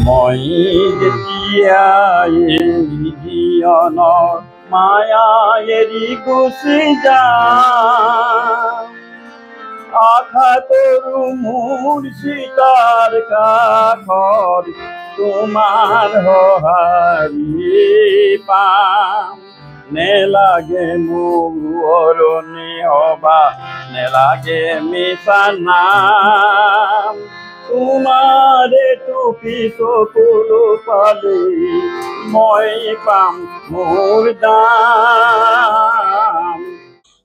মই যেতিয়া জীৱনৰ মায়া এৰি গুচি যাম, আশা কৰো মোৰ চিতাৰ কাষত তোমাৰ সঁহাৰি পাম। নেলাগে মোক অৰণি হবা, নেলাগে মিছা নাম, তোমাৰে টুপি চকুলো পালে মই পাম মোৰ দাম।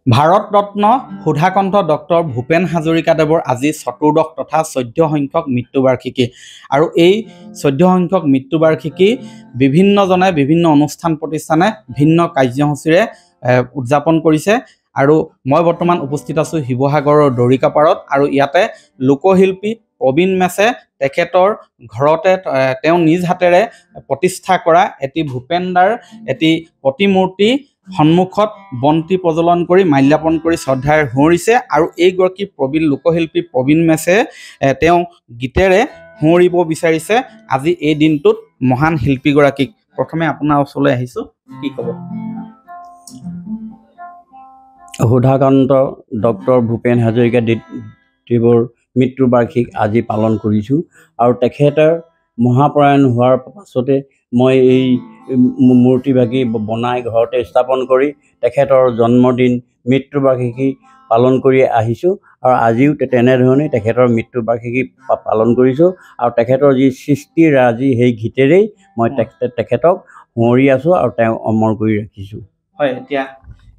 ভাৰত ৰত্ন সুধাকণ্ঠ ডক্টৰ ভূপেন হাজৰিকাদেৱৰ আজি চতুৰ্দশ তথা 14 সংখ্যক মৃত্যুবাৰ্ষিকী। আৰু এই 14 সংখ্যক মৃত্যুবাৰ্ষিকী বিভিন্নজনে বিভিন্ন অনুষ্ঠান প্ৰতিষ্ঠানে ভিন্ন কাৰ্যসূচীৰে উদযাপন কৰিছে। আৰু মই বৰ্তমান উপস্থিত আছোঁ শিৱসাগৰৰ দৰিকাপাৰত, আৰু ইয়াতে লোকশিল্পী প্ৰবীণ মেছে তেখেতৰ ঘৰতে তেওঁ নিজ হাতেৰে প্ৰতিষ্ঠা কৰা এটি ভূপেনদাৰ এটি প্ৰতিমূৰ্তি সন্মুখত বন্তি প্ৰজ্বলন কৰি মাল্যাৰ্পণ কৰি শ্ৰদ্ধাৰে সুঁৱৰিছে। আৰু এইগৰাকী প্ৰবীণ লোকশিল্পী প্ৰবীণ মেছে তেওঁ গীতেৰে সুঁৱৰিব বিচাৰিছে আজি এই দিনটোত মহান শিল্পীগৰাকীক। প্ৰথমে আপোনাৰ ওচৰলৈ আহিছোঁ, কি ক'ব? সুধাকণ্ঠ ডক্টৰ ভূপেন হাজৰিকা দেৱৰ মৃত্যুবাৰ্ষিক আজি পালন কৰিছোঁ। আৰু তেখেতৰ মহাপ্ৰয়াণ হোৱাৰ পাছতে মই এই মূৰ্তিভাগি বনাই ঘৰতে স্থাপন কৰি তেখেতৰ জন্মদিন মৃত্যুবাৰ্ষিকী পালন কৰি আহিছোঁ। আৰু আজিও তেনেধৰণে তেখেতৰ মৃত্যুবাৰ্ষিকী পালন কৰিছোঁ। আৰু তেখেতৰ যি সৃষ্টিৰাজি সেই গীতেৰেই মই তেখেতক সুঁৱৰি আছোঁ আৰু তেওঁ অমৰ কৰি ৰাখিছোঁ। হয়, এতিয়া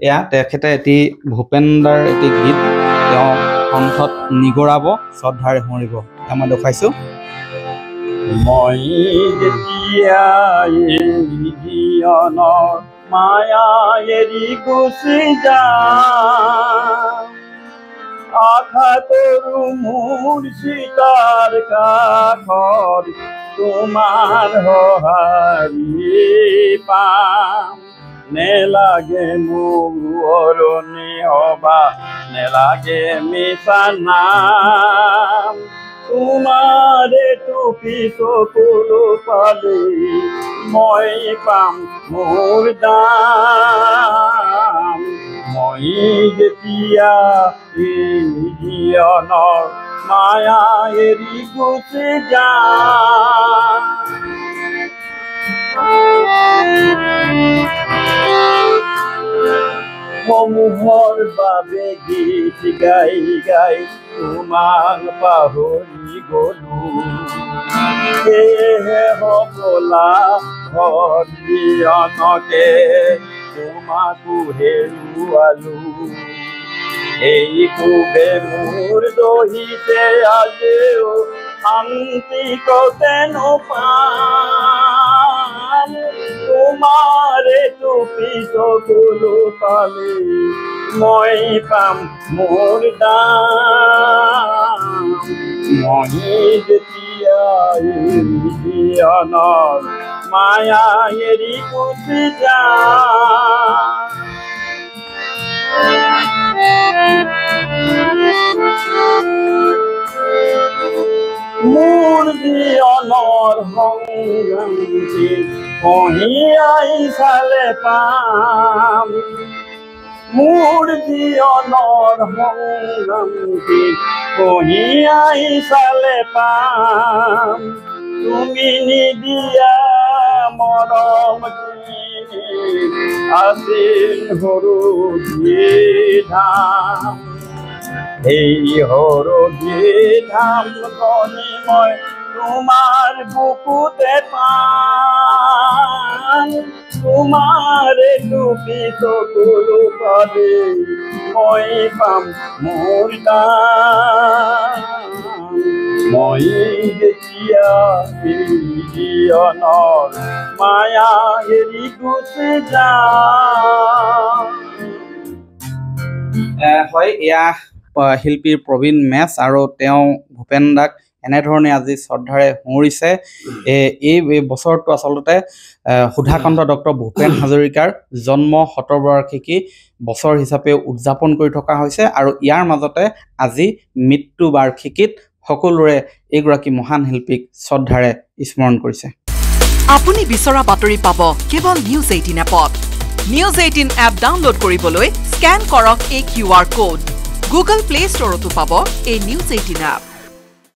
এয়া তেখেতে এটি ভূপেনদাৰ এটি গীত তেওঁ কণ্ঠত নিগৰাব, শ্ৰদ্ধাৰে সুঁৱৰিব। এতিয়া মই দেখুৱাইছোঁ। মই যেতিয়া জীৱনৰ মায়া এৰি গুচি যাম, আশা কৰো মোৰ চিতাৰ কাষত তোমাৰ সঁহাৰি পাম। নেলাগে মোক অৰণি হবা, নেলাগে মিছা নাম, তোমাৰে টুপি চকুলো পালে মই পাম মোৰ দাম। মই যেতিয়া জীৱনৰ মায়া এৰি গুচি যাম, সমূহৰ বাবে গীত গাই গাই তোমাক পাহৰি গলো, সেয়েহে সকলা জীৱনতে তোমাকো হেৰুৱালো। এই কোবে মোৰ দহিতে আজিও শান্তি কতে নপাম, তোমাৰে টুপি চকুলো পালে মই পাম মোৰ দাম। মই যেতিয়া জীৱনৰ মায়া এৰি গুচি যাম, মোৰ জীৱনৰ সংগ্ৰামী কঢ়িয়াই চালে পাম, মোৰ জীৱনৰ সংগ্ৰামী কঢ়িয়াই চালে পাম। তুমি নিদিয়া মৰম আছিল সৰু ধাম, এই সৰগী ধাম গণি মই তোমাৰ বুকুতে পাম, তোমাৰে টুপি চকুলো পালে মই পাম মোৰ দাম। মই যেতিয়া জীৱনৰ মায়া এৰি গুচি যাম। হয়, এয়া শিল্পীৰ প্ৰবীণ মেছ, আৰু তেওঁ ভূপেনদাক এনেধৰণে আজি শ্ৰদ্ধাৰে সুঁৱৰিছে। এই বছৰটো আচলতে সুধাকণ্ঠ ডক্টৰ ভূপেন হাজৰিকাৰ জন্ম শতবাৰ্ষিকী বছৰ হিচাপে উদযাপন কৰি থকা হৈছে। আৰু ইয়াৰ মাজতে আজি মৃত্যু বাৰ্ষিকীত সকলোৰে এইগৰাকী মহান শিল্পীক শ্ৰদ্ধাৰে স্মৰণ কৰিছে। আপুনি বিচৰা বাতৰি পাব কেৱল নিউজ 18 এপত। নিউজ 18 এপ ডাউনলোড কৰিবলৈ স্কেন কৰক এই QR কোড। গুগল প্লে ষ্টৰতো পাব এই নিউজ 18 এপ।